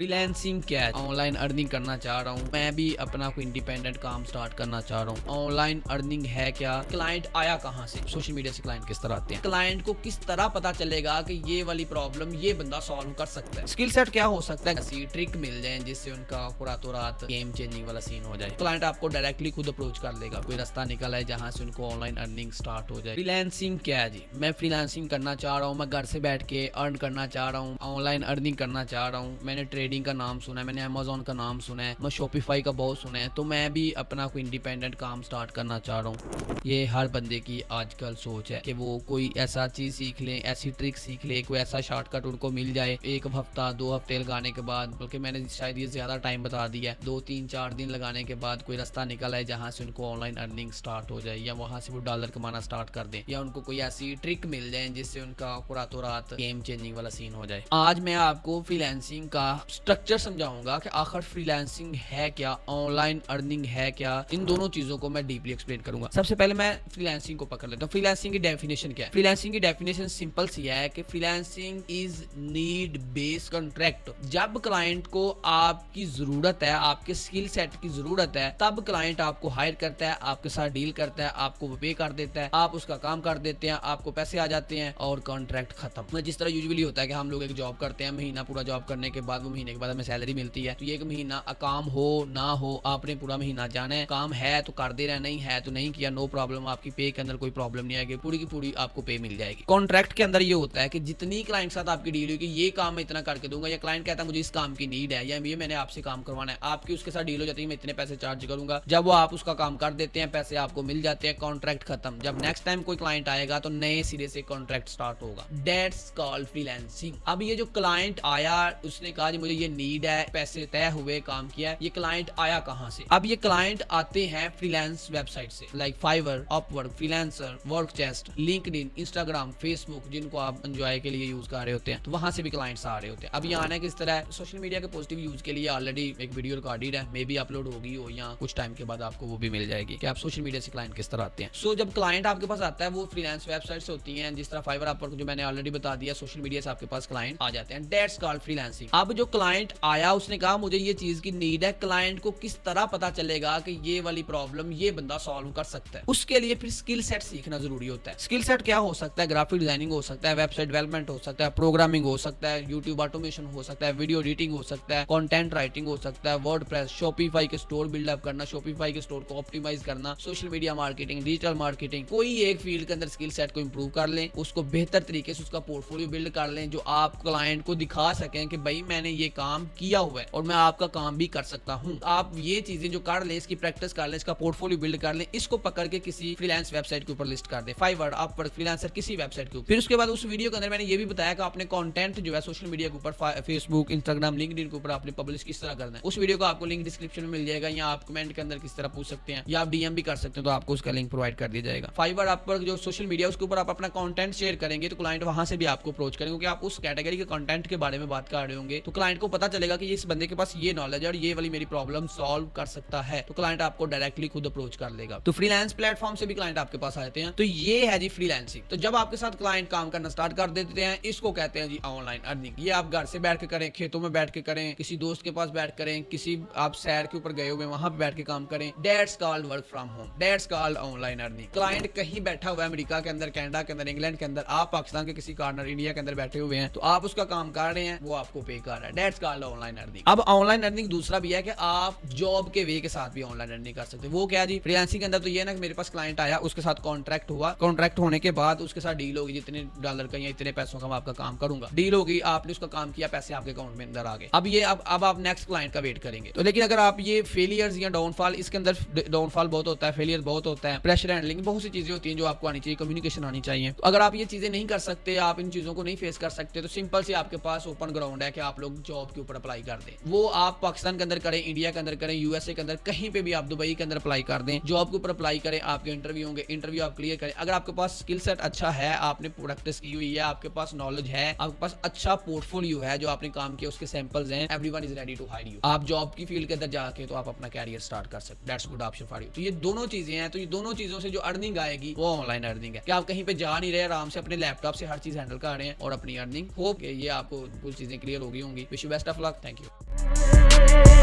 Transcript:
Freelancing क्या है? Online earning करना चाह रहा हूँ। मैं भी अपना कोई इंडिपेंडेंट काम स्टार्ट करना चाह रहा हूँ। ऑनलाइन अर्निंग है क्या? क्लाइंट आया कहाँ से? सोशल मीडिया से क्लाइंट किस तरह आते हैं? क्लाइंट को किस तरह पता चलेगा कि ये वाली प्रॉब्लम ये बंदा सॉल्व कर सकता है? स्किल सेट क्या हो सकता है? ऐसी ट्रिक मिल जाए जिससे उनका रातों रात गेम चेंजिंग वाला सीन हो जाए। क्लाइंट आपको डायरेक्टली खुद अप्रोच कर लेगा। कोई रास्ता निकल आए जहाँ से उनको ऑनलाइन अर्निंग स्टार्ट हो जाए। फ्रीलांसिंग क्या है जी? मैं फ्रीलांसिंग करना चाह रहा हूँ। मैं घर से बैठ के अर्न करना चाह रहा हूँ। ऑनलाइन अर्निंग करना चाह रहा हूँ। मैंने ट्रेडिंग का नाम सुना है, मैंने अमेज़न का नाम सुना है, मैं शॉपिफाई का बहुत सुना है। तो मैं भी अपना कोई इंडिपेंडेंट काम स्टार्ट करना चाह रहा हूँ। ये हर बंदे की आजकल सोच है कि वो कोई ऐसा चीज़ सीख ले, ऐसी ट्रिक सीख ले, कोई ऐसा शॉर्टकट उनको मिल जाए। एक हफ्ता 2 हफ्ते लगाने के बाद, बल्कि मैंने शायद ये ज़्यादा टाइम बता दिया है, 2 3 4 दिन लगाने के बाद कोई रास्ता निकल आए जहाँ से उनको ऑनलाइन अर्निंग स्टार्ट हो जाए, या वहाँ से वो डॉलर कमाना स्टार्ट कर दें, या उनको कोई ऐसी ट्रिक मिल जाए जिससे उनका रातों रात गेम चेंजिंग वाला सीन हो जाए। आज मैं आपको फ्रीलांसिंग का स्ट्रक्चर समझाऊंगा कि आखिर फ्रीलांसिंग है क्या, ऑनलाइन अर्निंग है क्या। इन दोनों चीजों को मैं डीपली एक्सप्लेन करूंगा। सबसे पहले मैं फ्रीलांसिंग को पकड़ लेता हूँ। फ्रीलांसिंग की डेफिनेशन क्या है? फ्रीलांसिंग की डेफिनेशन सिंपल सी है कि freelancing is need based contract. जब क्लाइंट को आपकी जरूरत है, आपके स्किल सेट की जरूरत है, तब क्लाइंट आपको हायर करता है, आपके साथ डील करता है, आपको पे कर देता है, आप उसका काम कर देते हैं, आपको पैसे आ जाते हैं और कॉन्ट्रैक्ट खत्म। जिस तरह यूजुअली होता है कि हम लोग एक जॉब करते हैं, महीना पूरा जॉब करने के बाद, वो महीने के बाद हमें सैलरी मिलती है। तो ये एक महीना काम हो ना हो, आपने पूरा महीना जाना है। काम है तो कर दे रहा, नहीं है तो नहीं किया, नो प्रॉब्लम। आपकी पे के अंदर कोई प्रॉब्लम नहीं आएगी, पूरी की पूरी आपको पे मिल जाएगी। कॉन्ट्रैक्ट के अंदर ये होता है कि जितनी क्लाइंट साथ आपकी डील होगी, ये काम मैं इतना करके दूंगा, या क्लाइंट कहता है मुझे इस काम की नीड है, या ये मैंने आपसे काम करवाना है, आपकी उसके साथ डील हो जाती है, मैं इतने पैसे चार्ज करूंगा। जब वो आप उसका काम कर देते हैं, पैसे आपको मिल जाते हैं, कॉन्ट्रैक्ट खत्म। जब नेक्स्ट टाइम कोई क्लाइंट आएगा तो नए सिरे से कॉन्ट्रैक्ट स्टार्ट होगा। That's called freelancing. अब ये जो क्लाइंट आया, उसने कहा जी मुझे ये नीड है, पैसे तय हुए, काम किया, ये क्लाइंट आया कहां से? अब ये क्लाइंट आते हैं फ्रीलांस वेबसाइट से, like Fiverr, Upwork, freelancer, Workchest, LinkedIn, Instagram, Facebook, जिनको आप एंजॉय के लिए यूज कर रहे होते हैं, तो वहां से भी क्लाइंट्स आ रहे होते हैं। अब ये आना किस तरह है? सोशल मीडिया के पॉजिटिव यूज के लिए ऑलरेडी एक वीडियो रिकॉर्डेड है, मे बी अपलोड होगी हो, या कुछ टाइम के बाद आपको वो भी मिल जाएगी कि आप सोशल मीडिया से क्लाइंट किस तरह आते हैं। सो जब क्लाइंट आपके पास आता है, वो फ्रीलांस वेबसाइट से होती है, जिस तरह फाइवर, अपवर्क, जो मैंने ऑलरेडी बता दिया, सोशल मीडिया से आपके पास क्लाइंट आ जाते हैं। That's called freelancing. अब जो क्लाइंट आया, उसने कहा मुझे ये चीज की नीड है, क्लाइंट को किस तरह पता चलेगा कि ये वाली प्रॉब्लम ये बंदा सॉल्व कर सकता है? उसके लिए फिर स्किल सेट सीखना जरूरी होता है। स्किल सेट क्या हो सकता है? ग्राफिक डिजाइनिंग हो सकता है, वेबसाइट डेवलपमेंट हो सकता है, प्रोग्रामिंग हो सकता है, यूट्यूब ऑटोमेशन हो सकता है, वीडियो एडिटिंग हो सकता है, कंटेंट राइटिंग हो सकता है, वर्डप्रेस, शॉपिफाई के स्टोर बिल्डअप करना, शॉपिफाई के स्टोर को ऑप्टिमाइज करना, social media marketing, digital marketing. कोई एक फील्ड के अंदर स्किल सेट को इंप्रूव कर लें, उसको बेहतर तरीके से उसका पोर्टफोलियो बिल्ड कर लें, जो आप क्लाइंट को दिखा सकें कि भाई मैंने ये काम किया हुआ है और मैं आपका काम भी कर सकता हूं। आप ये चीजें जो कर लें, इसकी प्रैक्टिस कर लें, इसका पोर्टफोलियो बिल्ड कर लें, इसको पकड़ के किसी फ्रीलांस वेबसाइट के ऊपर लिस्ट कर दें, फाइवर, अपवर्क, फ्रीलांसर, किसी वेबसाइट के ऊपर। फिर उसके बाद उस वीडियो के अंदर मैंने ये भी बताया कि आपने कंटेंट जो है सोशल मीडिया के ऊपर, फेसबुक, इंस्टाग्राम, लिंक्डइन के ऊपर आपने पब्लिश किस तरह करना है। उस वीडियो को आपको लिंक डिस्क्रिप्शन में मिल जाएगा, या आप कमेंट के अंदर किस तरह पूछ सकते हैं, या आप डीएम भी कर सकते हैं, तो आपको उसका लिंक प्रोवाइड कर दिया जाएगा। फाइवर, अपवर्क जो सोशल मीडिया, उसके ऊपर आप अपना कंटेंट शेयर करेंगे तो क्लाइंट वहां से भी आपको अप्रोच करेंगे, क्योंकि आप उस कैटेगरी के कंटेंट के बारे में बात कर रहे होंगे। तो क्लाइंट को पता चलेगा कि इस बंदे के पास ये नॉलेज है और ये वाली मेरी प्रॉब्लम सॉल्व कर सकता है, तो क्लाइंट आपको डायरेक्टली खुद अप्रोच कर लेगा। तो फ्रीलांस प्लेटफॉर्म से भी क्लाइंट आपके पास आते हैं। तो ये है जी फ्रीलांसिंग। तो जब आपके साथ क्लाइंट काम करना स्टार्ट कर देते हैं, इसको कहते हैं जी ऑनलाइन अर्निंग। ये आप घर से बैठ के करें, खेतों में बैठ के करें, किसी दोस्त के पास बैठ करें, किसी आप सैर के ऊपर गए हुए वहां पे बैठ के काम करें, that's called work from home, that's called online earning. Client कहीं बैठा हुआ है, अमेरिका के अंदर, कनाडा के अंदर, इंग्लैंड के अंदर, आप पाकिस्तान के किसी कॉर्नर, इंडिया के अंदर बैठे हुए हैं, तो आप उसका काम कर रहे हैं, वो आपको पे कर रहा है, दैट्स कॉल्ड ऑनलाइन अर्निंग। अब ऑनलाइन अर्निंग दूसरा भी है कि आप जॉब के वे के साथ भी ऑनलाइन अर्निंग कर सकते हैं। वो क्या जी? फ्रीलांसिंग के अंदर तो ये ना कि मेरे पास क्लाइंट आया, उसके साथ कॉन्ट्रैक्ट हुआ, कॉन्ट्रैक्ट होने के बाद उसके साथ डील होगी, जितने डॉलर का या इतने पैसों का मैं आपका काम करूंगा, डील होगी, आपने उसका काम किया, पैसे आपके अकाउंट में अंदर आ गए। अब ये अब आप नेक्स्ट क्लाइंट का वेट करेंगे। तो लेकिन अगर आप ये फेलियर्स या डाउनफॉल, इसके अंदर डाउनफॉल बहुत होता है, फेलियर बहुत होता है, प्रेशर हैंडलिंग, बहुत सी चीजें होती हैं जो आपको आनी चाहिए, कम्युनिकेशन आनी चाहिए। तो अगर आप ये चीजें नहीं कर सकते, आप इन चीजों को नहीं फेस कर सकते, तो सिंपल से आपके पास ओपन ग्राउंड है कि आप लोग जॉब के ऊपर अप्लाई कर दें। वो आप पाकिस्तान के अंदर करें, इंडिया के अंदर करें, यूएसए के अंदर, कहीं पे भी आप दुबई के अंदर अप्लाई कर दें, जॉब के ऊपर अप्लाई करें, आपके इंटरव्यू होंगे, इंटरव्यू आप क्लियर करें। अगर आपके पास स्किल सेट अच्छा है, आपने प्रैक्टिस की हुई है, आपके पास नॉलेज है, आपके पास अच्छा पोर्टफोलियो है, जो आपने काम किया उसके सैंपल्स हैं, everyone is ready to hire you. आप जॉब की फील्ड के अंदर जाके तो आप अपना कैरियर स्टार्ट कर सकते, that's good option for you. तो ये दोनों चीजें हैं। तो ये दोनों चीजों से जो अर्निंग आएगी वो ऑनलाइन अर्निंग है, कि आप कहीं पे जा नहीं रहे, आराम से अपने लैपटॉप से हर चीज हैंडल कर रहे हैं और अपनी अर्निंग। होप ये आपको कुछ चीजें क्लियर हो गई होंगी। Wish best of luck, thank you.